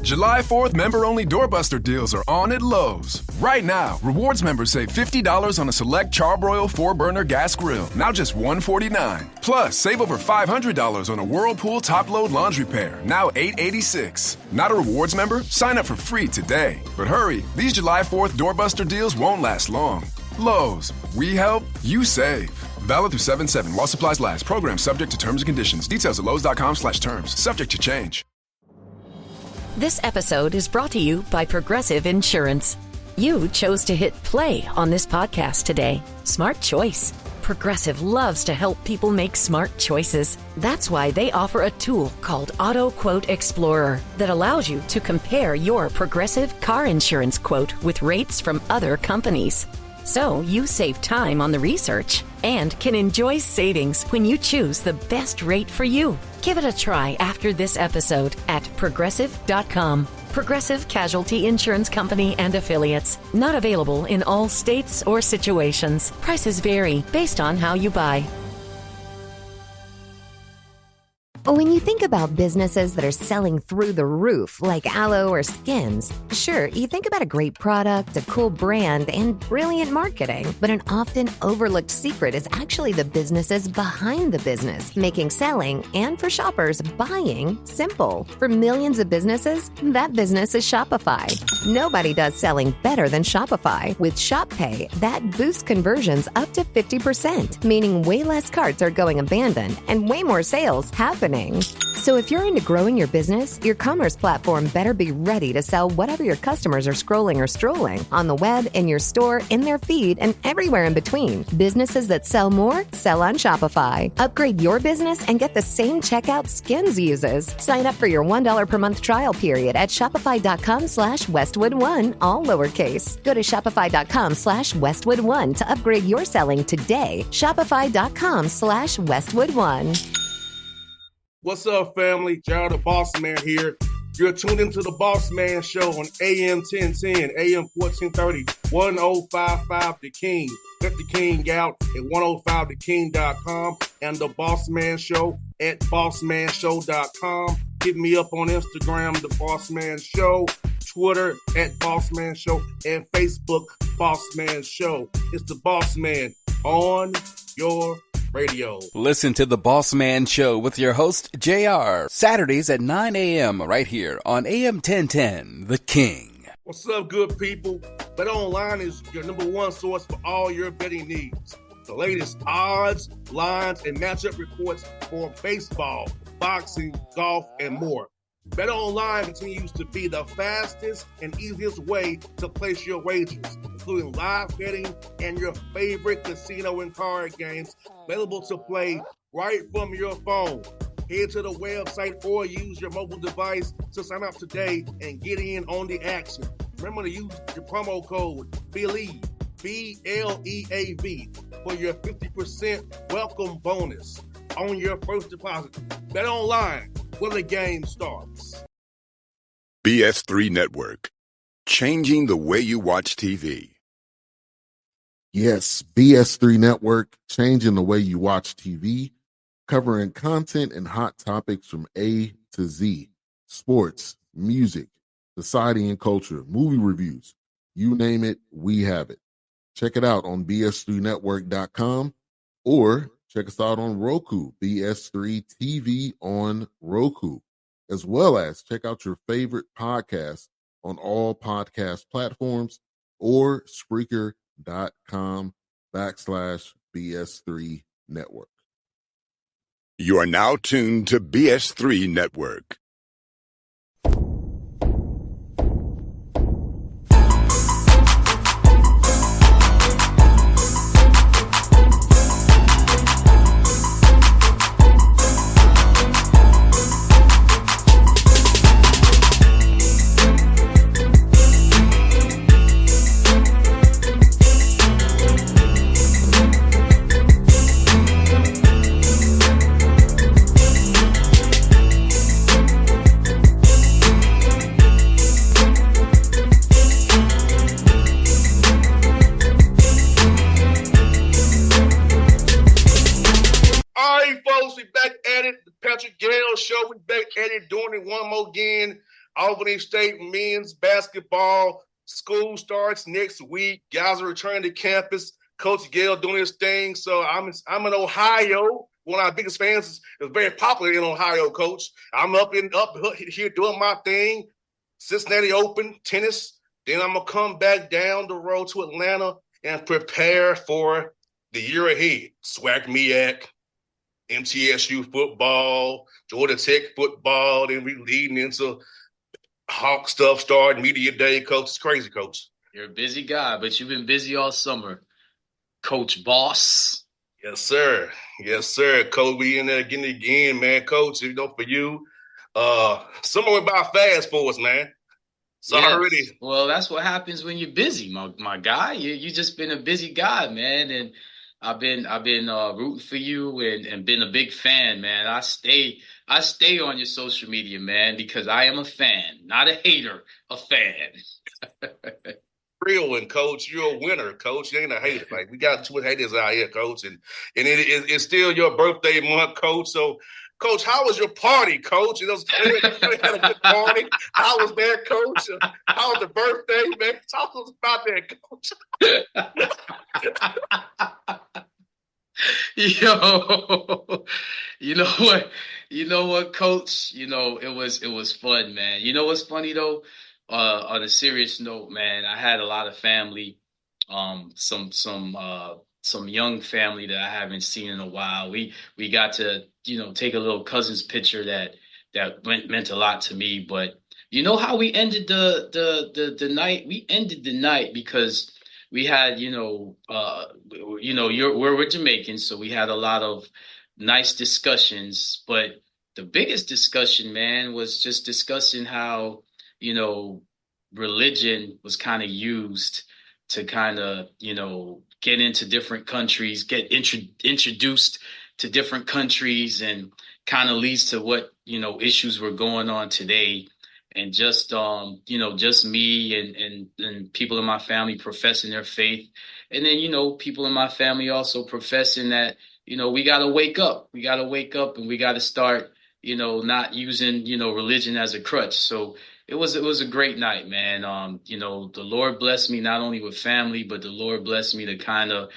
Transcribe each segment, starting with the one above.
July 4th member-only doorbuster deals are on at Lowe's. Right now, rewards members save $50 on a select Charbroil 4-burner gas grill, now just $149. Plus, save over $500 on a Whirlpool top-load laundry pair, now $886. Not a rewards member? Sign up for free today. But hurry, these July 4th doorbuster deals won't last long. Lowe's, we help, you save. Valid through 7/7 while supplies last. Program subject to terms and conditions. Details at lowes.com/terms. Subject to change. This episode is brought to you by Progressive Insurance. You chose to hit play on this podcast today. Smart choice. Progressive loves to help people make smart choices. That's why they offer a tool called Auto Quote Explorer that allows you to compare your Progressive car insurance quote with rates from other companies. So you save time on the research and can enjoy savings when you choose the best rate for you. Give it a try after this episode at Progressive.com. Progressive Casualty Insurance Company and Affiliates. Not available in all states or situations. Prices vary based on how you buy. When you think about businesses that are selling through the roof, like aloe or Skims, sure, you think about a great product, a cool brand, and brilliant marketing. But an often overlooked secret is actually the businesses behind the business, making selling and, for shoppers, buying simple. For millions of businesses, that business is Shopify. Nobody does selling better than Shopify. With Shop Pay, that boosts conversions up to 50%, meaning way less carts are going abandoned and way more sales happening. So if you're into growing your business, your commerce platform better be ready to sell whatever your customers are scrolling or strolling on the web, in your store, in their feed, and everywhere in between. Businesses that sell more, sell on Shopify. Upgrade your business and get the same checkout Skims uses. Sign up for your $1 per month trial period at shopify.com/Westwood1, all lowercase. Go to shopify.com/Westwood1 to upgrade your selling today. Shopify.com/Westwood1. What's up, family? Gerald the Bossman here. You're tuned into the Bossman Show on AM 1010, AM 1430, 1055 The King. Let the King out at 105theking.com and the Bossman Show at bossmanshow.com. Hit me up on Instagram, The Bossman Show, Twitter at Bossman Show, and Facebook, Bossman Show. It's the Bossman on your radio. Listen to the Bossman Show with your host, JR, Saturdays at 9 a.m. right here on AM 1010, The King. What's up, good people? BetOnline is your number one source for all your betting needs. The latest odds, lines, and matchup reports for baseball, boxing, golf, and more. BetOnline continues to be the fastest and easiest way to place your wagers, including live betting and your favorite casino and card games available to play right from your phone. Head to the website or use your mobile device to sign up today and get in on the action. Remember to use your promo code BELIEVE, BLEAV, for your 50% welcome bonus on your first deposit. BetOnline, where the game starts. BS3 Network, changing the way you watch TV. Yes, BS3 Network, changing the way you watch TV, covering content and hot topics from A to Z, sports, music, society and culture, movie reviews, you name it, we have it. Check it out on bs3network.com or check us out on Roku, BS3 TV on Roku, as well as check out your favorite podcast on all podcast platforms or Spreaker.com/BS3 Network. You are now tuned to BS3 Network. We back at it. The Patrick Gayle Show. We back at it, doing it one more again. Albany State men's basketball. School starts next week. Guys are returning to campus. Coach Gayle doing his thing. So I'm in Ohio. One of our biggest fans is very popular in Ohio, Coach. I'm up here doing my thing. Cincinnati Open, tennis. Then I'm going to come back down the road to Atlanta and prepare for the year ahead. SWAC MEAC, MTSU football, Georgia Tech football. Then we leading into Hawk stuff starting, media day, Coach. It's crazy, Coach. You're a busy guy, but you've been busy all summer. Coach Boss. Yes, sir. Yes, sir. Coach, we in there getting it again, man. Coach, for you, summer went by fast for us, man. Yes. Well, that's what happens when you're busy, my guy. You just been a busy guy, man. And I've been rooting for you and been a big fan, man. I stay on your social media, man, because I am a fan, not a hater, a fan. Real one, Coach. You're a winner, Coach. You ain't a hater. Like, we got too many haters out here, Coach, and it's still your birthday month, Coach. So, Coach, how was your party, Coach? You had a good party. How was that, Coach? How was the birthday, man? Talk to us about that, Coach. Yo, you know what, Coach? It was fun, man. You know what's funny though? On a serious note, man, I had a lot of family, some young family that I haven't seen in a while. We got to, take a little cousin's picture that meant a lot to me. But you know how we ended the night? We ended the night because we had, we're Jamaicans, so we had a lot of nice discussions. But the biggest discussion, man, was just discussing how, religion was kind of used to kind of, get into different countries, get introduced to different countries, and kind of leads to what, issues were going on today. And just, just me and people in my family professing their faith. And then, people in my family also professing that, we got to wake up. We got to wake up and we got to start, not using, religion as a crutch. So it was a great night, man. The Lord blessed me not only with family, but the Lord blessed me to kind of,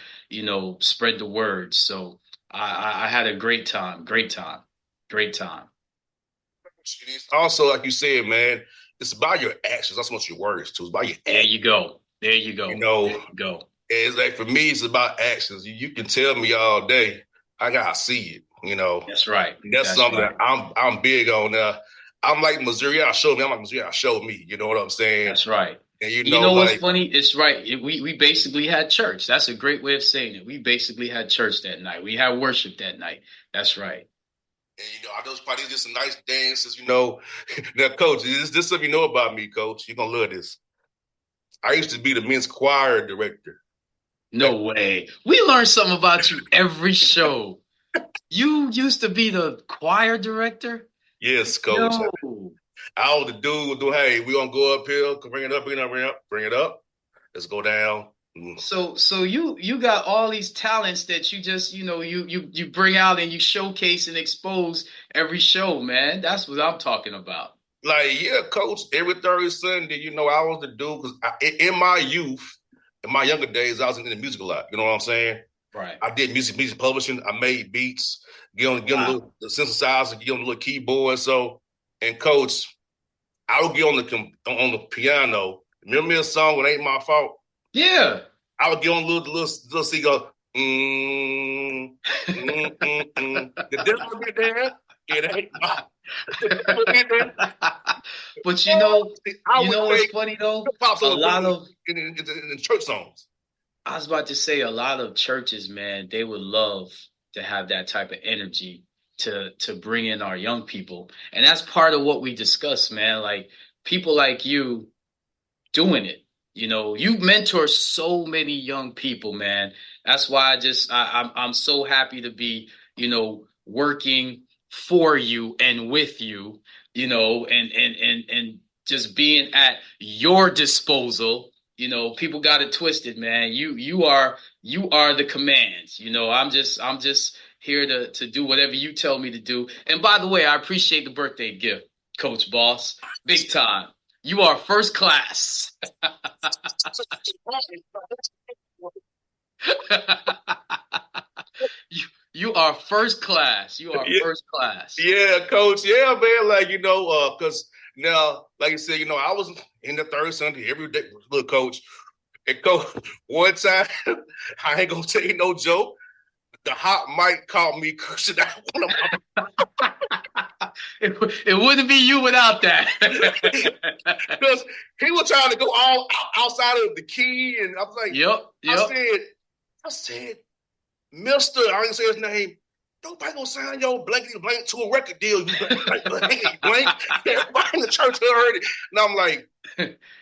spread the word. So I had a great time. Also, like you said, man, it's about your actions. That's what your words too. It's about your actions. There you go. It's like, for me, it's about actions. You can tell me all day, I gotta see it. That's right. That's something right. that I'm big on. I'm like Missouri. Show me. I'm like Missouri. Show me. You know what I'm saying? That's right. And you know what's funny? It's right. We basically had church. That's a great way of saying it. We basically had church that night. We had worship that night. That's right. And, I know it's probably just some nice dances, Now, Coach, this something you know about me, Coach. You're going to love this. I used to be the men's choir director. No way. We learn something about you every show. You used to be the choir director? Yes, Coach. No. I was the dude doing, hey, we're going to go up here, bring it up. Let's go down. So you got all these talents that you just, you bring out and you showcase and expose every show, man. That's what I'm talking about. Like, yeah, Coach, every Thursday, Sunday, I was the dude, because in my youth, in my younger days, I was into music a lot. You know what I'm saying? Right. I did music publishing. I made beats, get on a little the synthesizer, get on the little keyboard. So, and Coach, I would get on the piano. Remember a song when Ain't My Fault? Yeah. I would get on little C go, The devil be there. It ain't my. But what's funny though? A lot of in church songs. I was about to say, a lot of churches, man, they would love to have that type of energy to bring in our young people, and that's part of what we discuss, man. Like, people like you doing it. You mentor so many young people, man. That's why I'm so happy to be, working for you and with you, and just being at your disposal. People got it twisted, man. You are the commands. I'm just here to do whatever you tell me to do. And by the way, I appreciate the birthday gift, Coach Boss. Big time. You are first class. you are first class. You are first class. Yeah, Coach. Yeah, man. Like, because now, like you said, I was in the third Sunday every day. Look, Coach. And Coach, one time, I ain't going to tell you no joke. The hot mic caught me cursing out one of my. It wouldn't be you without that. Because he was trying to go all outside of the key. And I was like, Yep. I said, Mister, I didn't say his name. Nobody gonna sign your blankety blank to a record deal. You blankety blank. Everybody in the church heard it. And I'm like,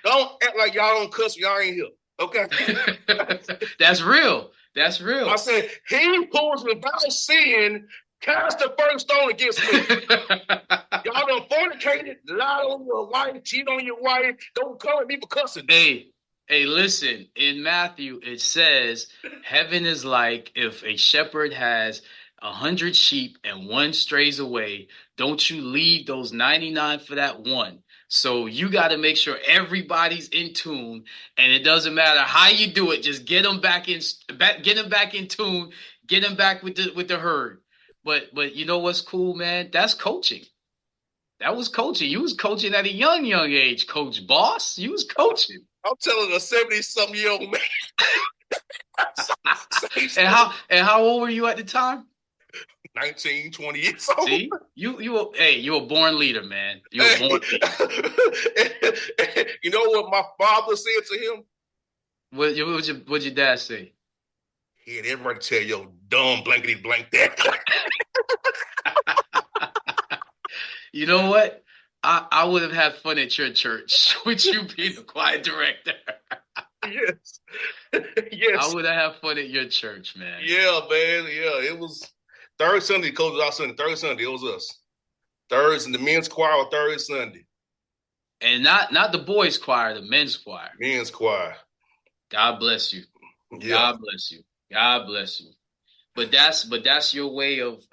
don't act like y'all don't cuss. Y'all ain't here. Okay. That's real. That's real. I said, he pulls without sin, cast the first stone against me. Y'all done fornicated, lied on your wife, cheat on your wife. Don't come at me for cussing. Hey, listen, in Matthew, it says, heaven is like if a shepherd has 100 sheep and one strays away. Don't you leave those 99 for that one. So you got to make sure everybody's in tune, and it doesn't matter how you do it. Just get them back in tune, get them back with the herd. But you know what's cool, man? That's coaching. That was coaching. You was coaching at a young age, Coach Boss. You was coaching. I'm telling a 70-something-year-old man. And how old were you at the time? 19, 20 years old. See, you a born leader, man. You were born leader. You know what my father said to him? What'd your dad say? He had everybody tell your dumb blankety blank that. You know what? I would have had fun at your church with you being the choir director. Yes. I would have had fun at your church, man. Yeah, man. Yeah, it was third Sunday, Coach was our Sunday. Third Sunday, it was us. Third, and the men's choir was third Sunday. And not the boys' choir, the men's choir. Men's choir. God bless you. Yeah. God bless you. God bless you. But that's your way of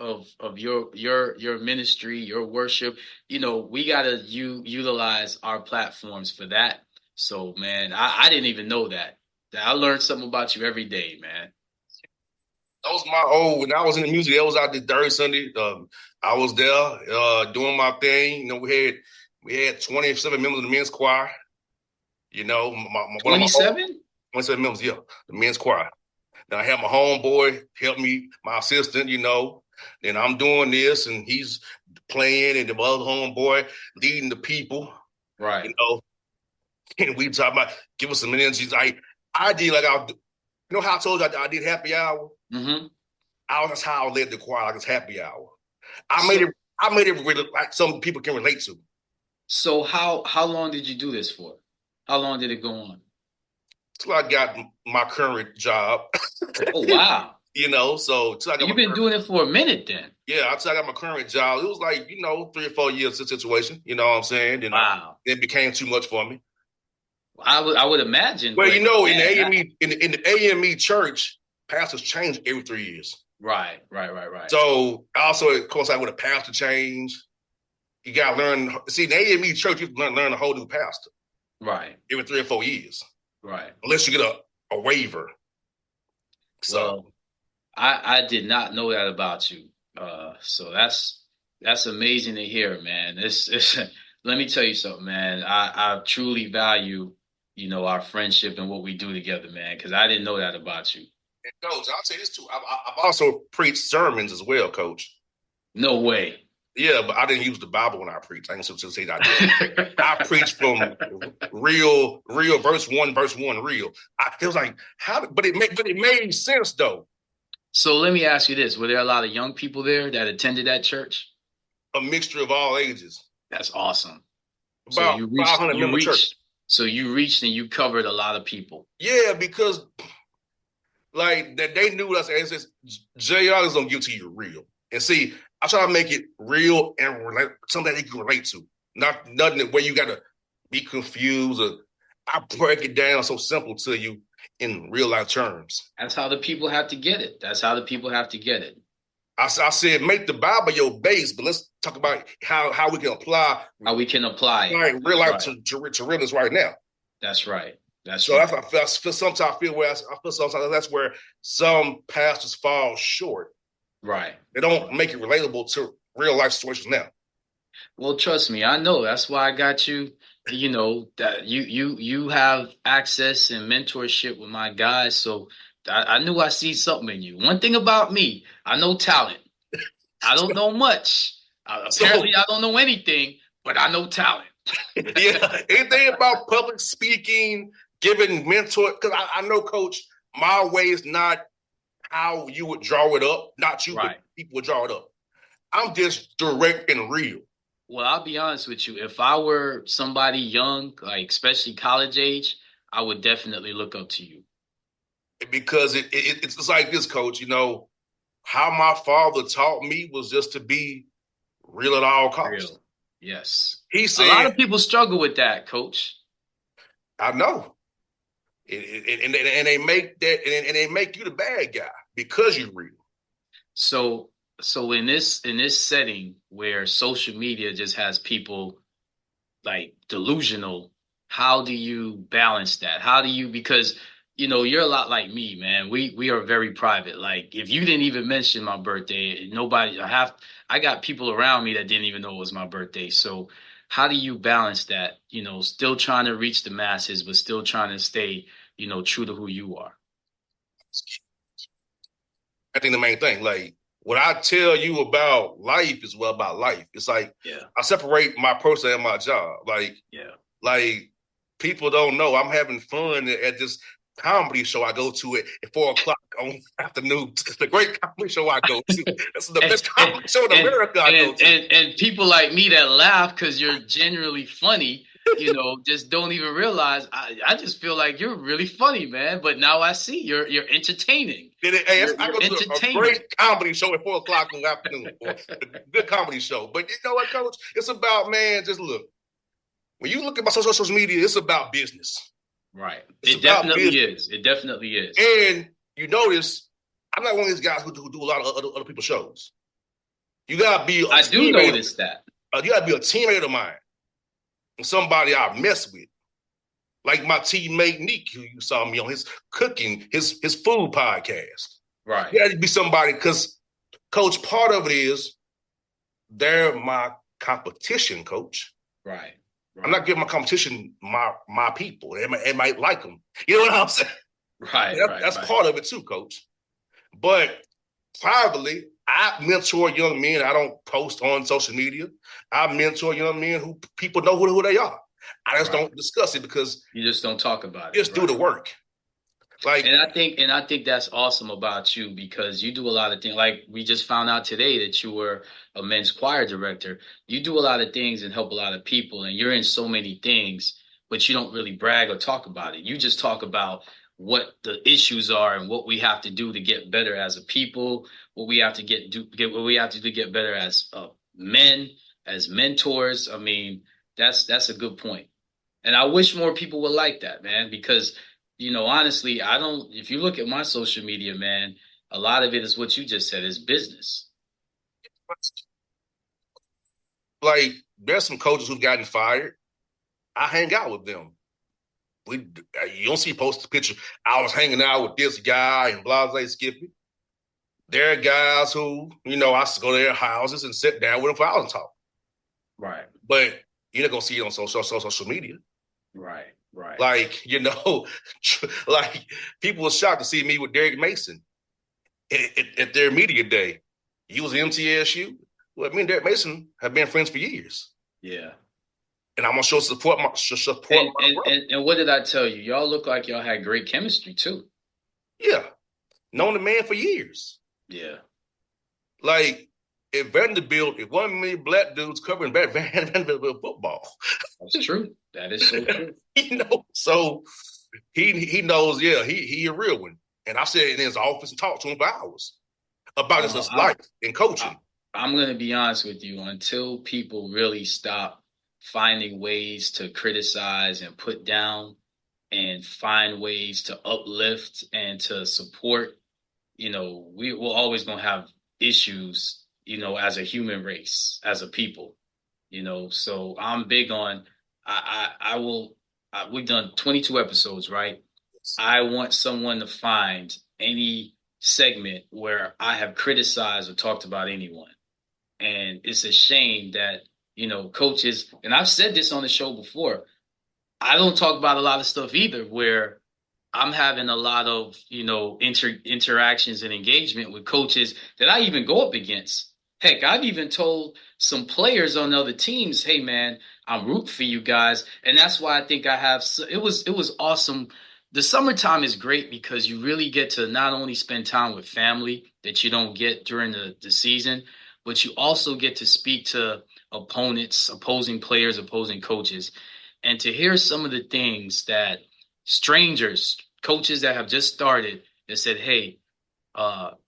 your ministry, your worship. We gotta utilize our platforms for that. So, man, I didn't even know that. I learned something about you every day, man. That was when I was in the music, that was out the third Sunday. I was there doing my thing. We had 27 members of the men's choir. 27? 27 members, yeah, the men's choir. Then I had my homeboy help me, my assistant, Then I'm doing this, and he's playing, and the other homeboy leading the people. Right. And we talk about give us some energy. I did how I told you I did happy hour? Mm-hmm. That's how I led the choir, like it's happy hour. I made it really like some people can relate to. So how long did you do this for? How long did it go on? Till I got my current job. Oh, wow. So till I got you've been doing it for a minute then. Yeah, until I got my current job. It was like, 3 or 4 years situation. You know what I'm saying? And wow. It became too much for me. I would imagine. Well, in the AME church, pastors change every 3 years. Right. So also, of course, with a pastor change, you got to learn. See, in the AME church, you learn a whole new pastor. Right. Every 3 or 4 years. Right. Unless you get a waiver. So well, I did not know that about you. So that's amazing to hear, man. It's let me tell you something, man. I truly value, our friendship and what we do together, man, because I didn't know that about you. And Coach, I'll say this too. I've also preached sermons as well, Coach. No way. Yeah, but I didn't use the Bible when I preached. I ain't supposed to say that. I preached from real verse one, real. It was like but it made sense though. So let me ask you this: were there a lot of young people there that attended that church? A mixture of all ages. That's awesome. About 500 member church. So you reached and you covered a lot of people. Yeah, because they knew us. And says JR is gonna give to you real. And see, I try to make it real and something that they can relate to. Nothing where you gotta be confused. Or I break it down so simple to you in real life terms. That's how the people have to get it. I said make the Bible your base, but let's talk about how we can apply it. real life to realness right now. That's right. That's what I feel. Sometimes I feel sometimes that's where some pastors fall short. Right. They don't make it relatable to real life situations now. Well, trust me, I know. That's why I got you. You know that you have access and mentorship with my guys, so I knew I see something in you. One thing about me, I know talent. I don't know much. Apparently, I don't know anything, but I know talent. Yeah, anything about public speaking, giving mentor, because I know, Coach, my way is not how you would draw it up, not you, right. But people would draw it up. I'm just direct and real. Well, I'll be honest with you. If I were somebody young, like especially college age, I would definitely look up to you. Because it's like this, Coach, you know, how my father taught me was just to be real at all costs. Real. Yes. He said, a lot of people struggle with that, Coach. I know. And they make that, and they make you the bad guy because you're real. So in this setting where social media just has people like delusional, how do you balance that? How do you, because you know, you're a lot like me, man. We are very private. Like if you didn't even mention my birthday, I got people around me that didn't even know it was my birthday. So how do you balance that? You know, still trying to reach the masses, but still trying to stay, you know, true to who you are. I think the main thing, like what I tell you about life is well about life. It's like I separate my person and my job. Like people don't know I'm having fun at this comedy show I go to at 4:00 on afternoon. It's the great comedy show I go to. It's the best comedy show in America I go to. And people like me that laugh because you're genuinely funny, you know, just don't even realize. I just feel like you're really funny, man. But now I see you're entertaining. I go to a great comedy show at 4:00 in the afternoon. A good comedy show. But you know what, Coach? It's about, man, just look. When you look at my social media, it's about business. Right. It definitely is. It definitely is. And you notice, I'm not one of these guys who do a lot of other people's shows. You gotta be. I do notice that. You gotta be a teammate of mine, and somebody I mess with, like my teammate Nick, who you saw me on his cooking, his food podcast. Right. You gotta be somebody, because, Coach, part of it is they're my competition, Coach. Right. I'm not giving my competition my people. It might like them. You know what I'm saying? Right. That's part of it too, Coach. But privately, I mentor young men. I don't post on social media. I mentor young men who people know who they are. I just don't discuss it because you just don't talk about it. Just do the work. And I think that's awesome about you, because you do a lot of things. Like we just found out today that you were a men's choir director. You do a lot of things and help a lot of people, and you're in so many things, but you don't really brag or talk about it. You just talk about what the issues are and what we have to do to get better as a people, what we have to what we have to do to get better as men, as mentors. I mean, that's a good point. And I wish more people would like that, man, because you know, honestly, if you look at my social media, man, a lot of it is what you just said, is business. Like, there's some coaches who've gotten fired. I hang out with them. You don't see posted picture. I was hanging out with this guy and Blase Skippy. There are guys who, you know, I go to their houses and sit down with them for hours and talk. Right. But you're not going to see it on social media. Right. Like, you know, like people were shocked to see me with Derek Mason at their media day. He was in MTSU. Well, me and Derek Mason have been friends for years. Yeah. And I'm going to show support my and what did I tell you? Y'all look like y'all had great chemistry too. Yeah. Known the man for years. Yeah. Like, at Vanderbilt, if 1 million black dudes covering Vanderbilt football. That's true. That is so true. You know, so he knows, he a real one. And I sat in his office and talked to him for hours about his life and coaching. I'm going to be honest with you. Until people really stop finding ways to criticize and put down and find ways to uplift and to support, you know, we're always going to have issues, as a human race, as a people, So I'm big on, I will, we've done 22 episodes, right? I want someone to find any segment where I have criticized or talked about anyone. And it's a shame that, coaches, and I've said this on the show before, I don't talk about a lot of stuff either where I'm having a lot of, interactions and engagement with coaches that I even go up against. Heck, I've even told some players on other teams, "Hey, man, I'm rooting for you guys," and that's why I think I have. It was awesome. The summertime is great because you really get to not only spend time with family that you don't get during the season, but you also get to speak to opponents, opposing players, opposing coaches, and to hear some of the things that strangers, coaches that have just started, that said, "Hey,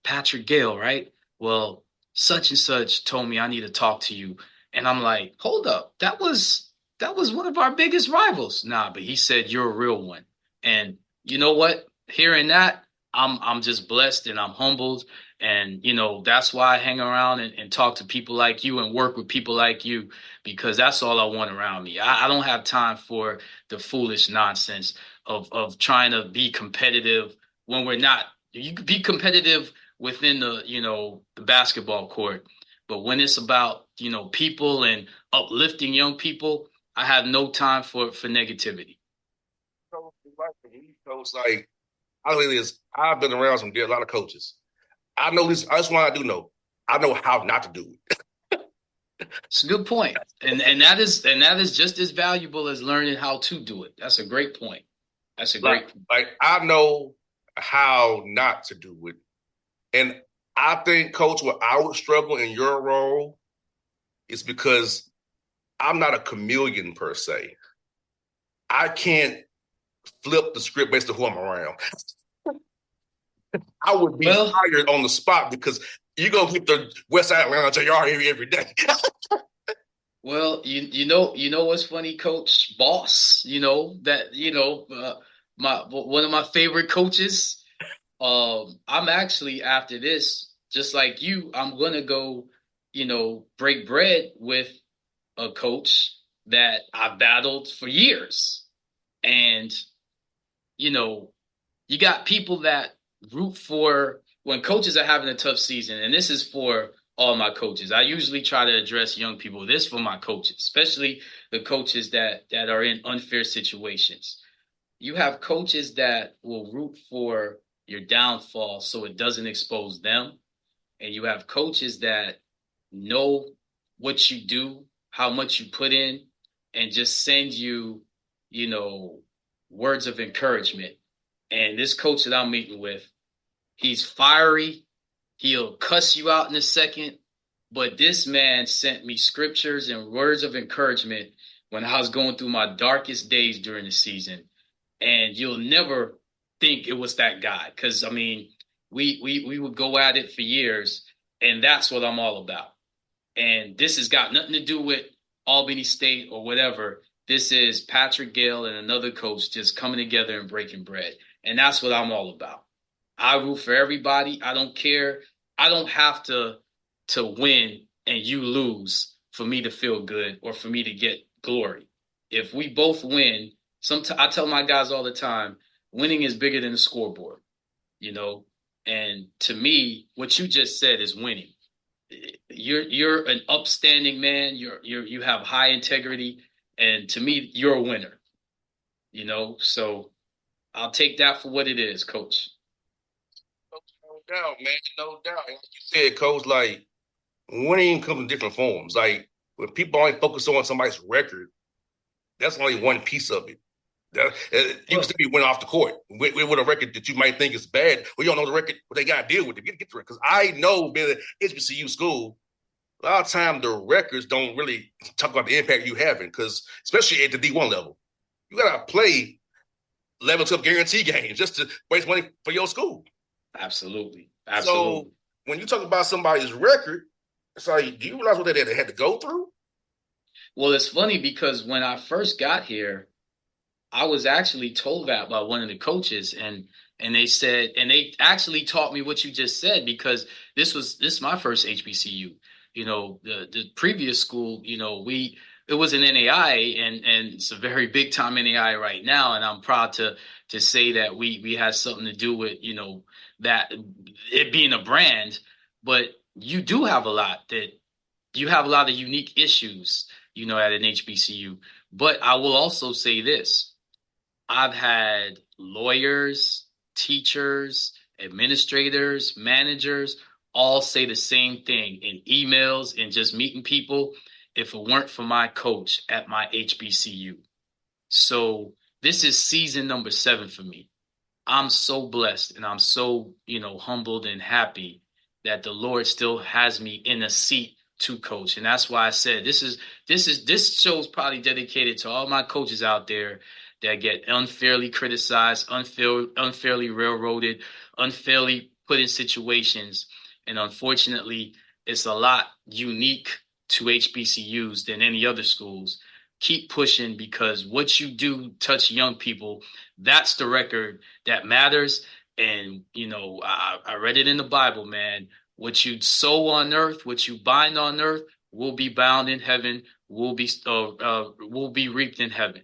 Patrick Gayle, right? Well, such and such told me I need to talk to you." And I'm like, "Hold up, that was one of our biggest rivals." Nah, but he said you're a real one. And you know what? Hearing that, I'm just blessed and I'm humbled. And that's why I hang around and talk to people like you and work with people like you, because that's all I want around me. I don't have time for the foolish nonsense of trying to be competitive when we're not. You could be competitive within the basketball court, but when it's about people and uplifting young people, I have no time for negativity. Coach, like I think is I've been around a lot of coaches. I know this. That's why I do know. I know how not to do it. It's a good point, and that is just as valuable as learning how to do it. That's a great point. That's a great point. Like I know how not to do it, and I think, Coach, what I would struggle in your role is because I'm not a chameleon per se. I can't flip the script based on who I'm around. I would be fired on the spot because you're going to keep the West Side Atlanta JR every day. Well, you know what's funny, Coach Boss, one of my favorite coaches. I'm actually, after this, just like you, I'm gonna go, break bread with a coach that I battled for years. And, you got people that root for when coaches are having a tough season, and this is for all my coaches. I usually try to address young people. This for my coaches, especially the coaches that are in unfair situations. You have coaches that will root for your downfall so it doesn't expose them. And you have coaches that know what you do, how much you put in, and just send you, words of encouragement. And this coach that I'm meeting with, he's fiery. He'll cuss you out in a second. But this man sent me scriptures and words of encouragement when I was going through my darkest days during the season. And you'll never think it was that guy. Because, I mean, we would go at it for years. And that's what I'm all about. And this has got nothing to do with Albany State or whatever. This is Patrick Gayle and another coach just coming together and breaking bread. And that's what I'm all about. I root for everybody. I don't care. I don't have to win and you lose for me to feel good or for me to get glory. If we both win, I tell my guys all the time, winning is bigger than the scoreboard, And to me, what you just said is winning. You're an upstanding man. You have high integrity, and to me, you're a winner. So I'll take that for what it is, Coach. No doubt, man. No doubt. And like you said, Coach, like winning comes in different forms. Like when people only focus on somebody's record, that's only one piece of it. You can still be winning off the court with a record that you might think is bad. Well, you don't know the record, what they got to deal with to get the record. Because I know being at HBCU school, a lot of times the records don't really talk about the impact you having, because especially at the D1 level, you got to play level 12 guarantee games just to raise money for your school. Absolutely. So when you talk about somebody's record, it's like, do you realize what they had to go through? Well, it's funny because when I first got here, I was actually told that by one of the coaches, and And they said, and they actually taught me what you just said, because this is my first HBCU. The previous school, it was an NAI, and it's a very big time NAI right now. And I'm proud to say that we had something to do with, that it being a brand. But you do have a lot of unique issues, at an HBCU. But I will also say this. I've had lawyers, teachers, administrators, managers all say the same thing in emails and just meeting people, if it weren't for my coach at my HBCU. So this is season number 7 for me. I'm so blessed, and I'm so, humbled and happy that the Lord still has me in a seat to coach. And that's why I said this show's probably dedicated to all my coaches out there that get unfairly criticized, unfairly railroaded, unfairly put in situations. And unfortunately, it's a lot unique to HBCUs than any other schools. Keep pushing, because what you do touch young people. That's the record that matters. And, I read it in the Bible, man. What you sow on earth, what you bind on earth, will be bound in heaven, will be reaped in heaven.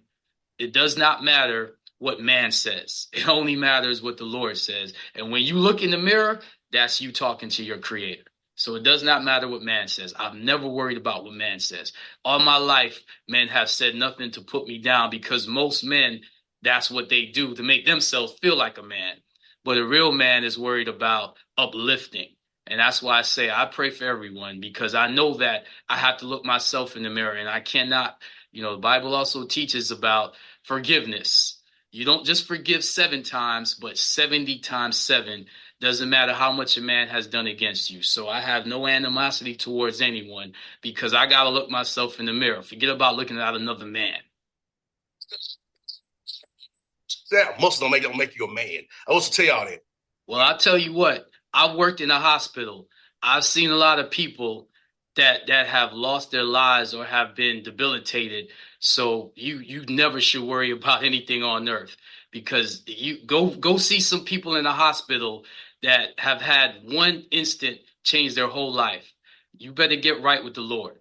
It does not matter what man says. It only matters what the Lord says. And when you look in the mirror, that's you talking to your creator. So it does not matter what man says. I've never worried about what man says. All my life, men have said nothing to put me down, because most men, that's what they do to make themselves feel like a man. But a real man is worried about uplifting. And that's why I say I pray for everyone, because I know that I have to look myself in the mirror, and I cannot. The Bible also teaches about forgiveness. You don't just forgive 7 times, but 70 times 7. Doesn't matter how much a man has done against you. So I have no animosity towards anyone, because I got to look myself in the mirror. Forget about looking at another man. That muscle don't make you a man. I want to tell y'all that. Well, I'll tell you what. I've worked in a hospital. I've seen a lot of people that have lost their lives or have been debilitated. So you never should worry about anything on earth, because you go see some people in the hospital that have had one instant change their whole life. You better get right with the Lord.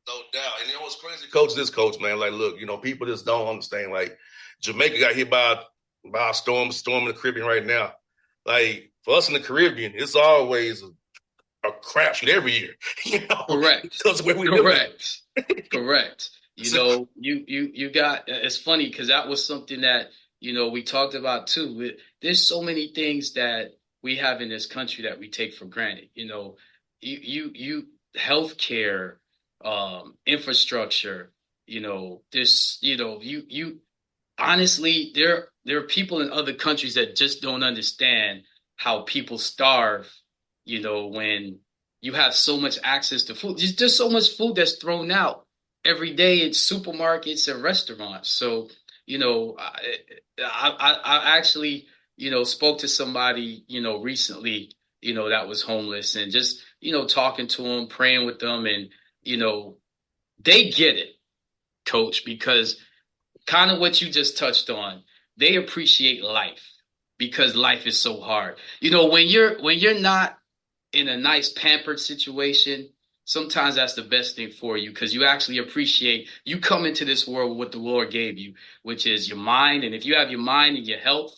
No doubt. And what's crazy, coach, man, like, look, people just don't understand. Like, Jamaica got hit by a storm in the Caribbean right now. Like, for us in the Caribbean, it's always a crapshoot every year. Correct. Because where we Correct. Correct. You got, it's funny, because that was something that, we talked about too. There's so many things that we have in this country that we take for granted. Healthcare, infrastructure, honestly, there are people in other countries that just don't understand how people starve, when you have so much access to food. There's so much food that's thrown out every day in supermarkets and restaurants. So, I actually, spoke to somebody, recently, that was homeless, and just, talking to them, praying with them, and, they get it, Coach, because kind of what you just touched on, they appreciate life, because life is so hard. When you're not in a nice pampered situation, sometimes that's the best thing for you, because you actually appreciate, you come into this world with what the Lord gave you, which is your mind. And if you have your mind and your health,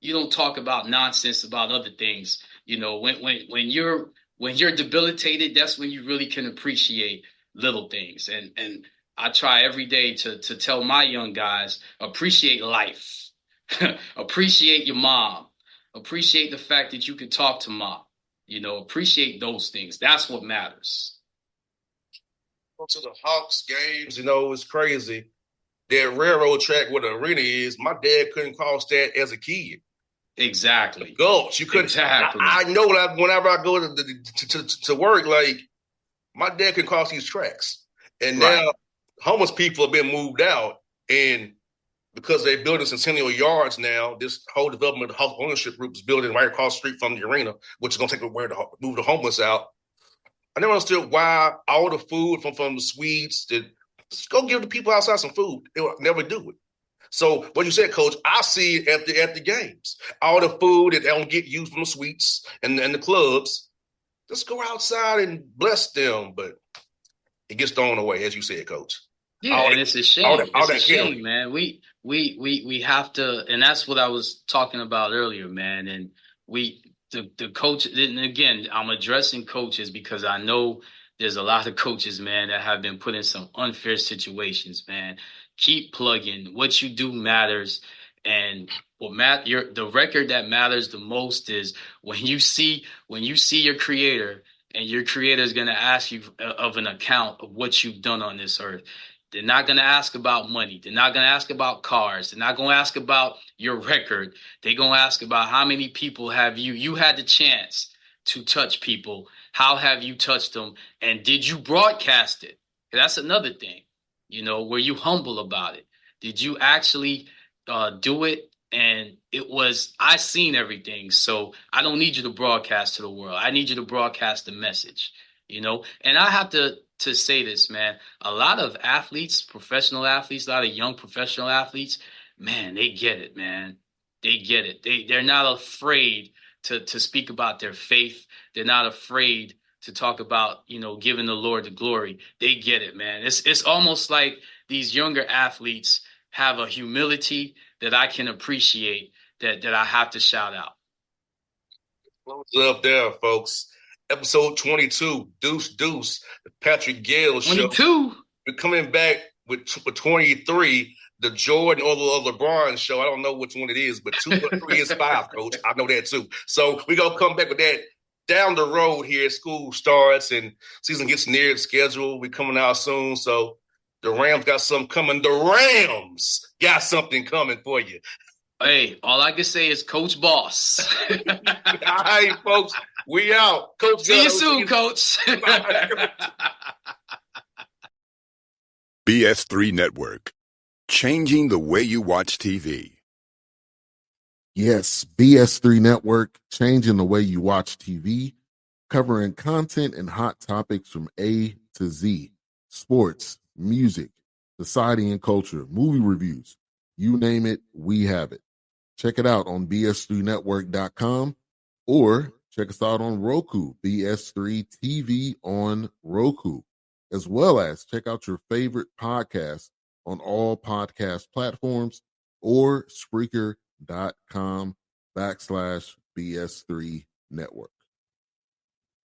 you don't talk about nonsense about other things. When you're debilitated, that's when you really can appreciate little things. And I try every day to tell my young guys, appreciate life, appreciate your mom, appreciate the fact that you can talk to mom, appreciate those things. That's what matters. To the Hawks games, it's crazy. That railroad track where the arena is, my dad couldn't cross that as a kid. Exactly. Gulch, you couldn't. Exactly. I know whenever I go to work, like, my dad can cross these tracks. And now homeless people have been moved out, and because they're building Centennial Yards now, this whole development of house ownership group is building right across the street from the arena, which is going to take away to move the homeless out. I never understood why all the food from the Swedes, just go give the people outside some food. They would never do it. So what you said, Coach, I see it at the games. All the food that they don't get used from the suites and the clubs, just go outside and bless them. But it gets thrown away, as you said, Coach. Yeah, and it's a shame. It's a shame, man. We have to, and that's what I was talking about earlier, man. And the coach, and again, I'm addressing coaches because I know there's a lot of coaches, man, that have been put in some unfair situations, man. Keep plugging. What you do matters. And the record that matters the most is when you see your creator, and your creator is going to ask you of an account of what you've done on this earth. They're not going to ask about money. They're not going to ask about cars. They're not going to ask about your record. They're going to ask about how many people have you had the chance to touch people. How have you touched them? And did you broadcast it? That's another thing. Were you humble about it? Did you actually do it? And I seen everything. So I don't need you to broadcast to the world. I need you to broadcast the message, And I have to say this, man. A lot of athletes, professional athletes, a lot of young professional athletes, man, they get it, man. They get it. They're not afraid to speak about their faith. They're not afraid to talk about, giving the Lord the glory. They get it, man. It's almost like these younger athletes have a humility that I can appreciate that I have to shout out. What's up there, folks? Episode 22, Deuce, the Patrick Gayle show. 22. We're coming back with 23, the Jordan or the LeBron show. I don't know which one it is, but 2 or 3 is 5, Coach. I know that too. So we're going to come back with that down the road here. School starts and season gets near the schedule. We're coming out soon. So the Rams got something coming. The Rams got something coming for you. Hey, all I can say is Coach Boss. All right, folks. We out. Coach. See you soon, Coach. BS3 Network. Changing the way you watch TV. Yes, BS3 Network, changing the way you watch TV, covering content and hot topics from A to Z. Sports, music, society and culture, movie reviews. You name it, we have it. Check it out on bs3network.com or check us out on Roku, BS3 TV on Roku, as well as check out your favorite podcast on all podcast platforms or Spreaker.com/BS3 Network.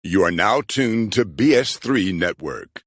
You are now tuned to BS3 Network.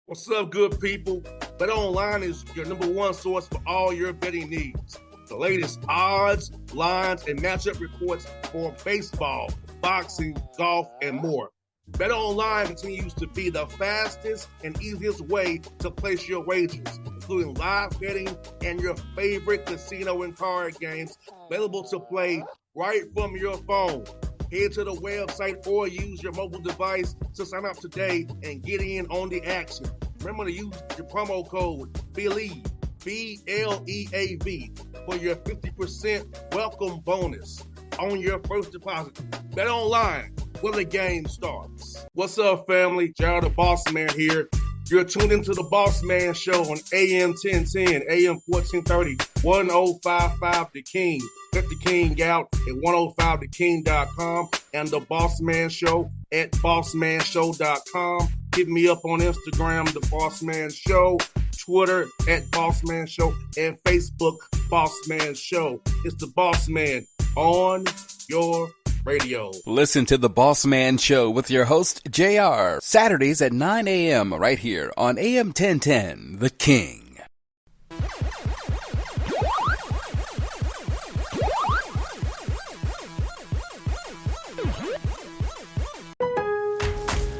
What's up, good people? Bet Online is your number one source for all your betting needs. The latest odds, lines, and matchup reports for baseball, boxing, golf, and more. Bet Online continues to be the fastest and easiest way to place your wagers, including live betting and your favorite casino and card games available to play right from your phone. Head to the website or use your mobile device to sign up today and get in on the action. Remember to use your promo code BELIEVE, BLEAV, for your 50% welcome bonus on your first deposit. Bet Online, where the game starts. What's up, family? Gerald the Bossman here. You're tuned into the Bossman Show on AM 1010, AM 1430, 1055 The King. Check The King out at 105theking.com and the Bossman Show at bossmanshow.com. Hit me up on Instagram, The Bossman Show, Twitter at Bossman Show, and Facebook, Bossman Show. It's the Bossman on your radio. Listen to The Bossman Show with your host, JR, Saturdays at 9 a.m. right here on AM 1010, The King.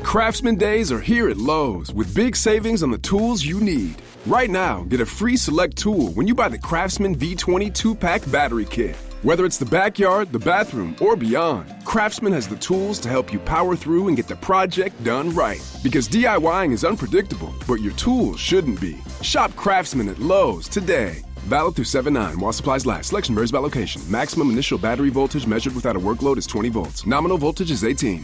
Craftsman Days are here at Lowe's with big savings on the tools you need. Right now, get a free select tool when you buy the Craftsman V20 2-pack battery kit. Whether it's the backyard, the bathroom, or beyond, Craftsman has the tools to help you power through and get the project done right. Because DIYing is unpredictable, but your tools shouldn't be. Shop Craftsman at Lowe's today. Valid through 7/9 while supplies last. Selection varies by location. Maximum initial battery voltage measured without a workload is 20 volts. Nominal voltage is 18.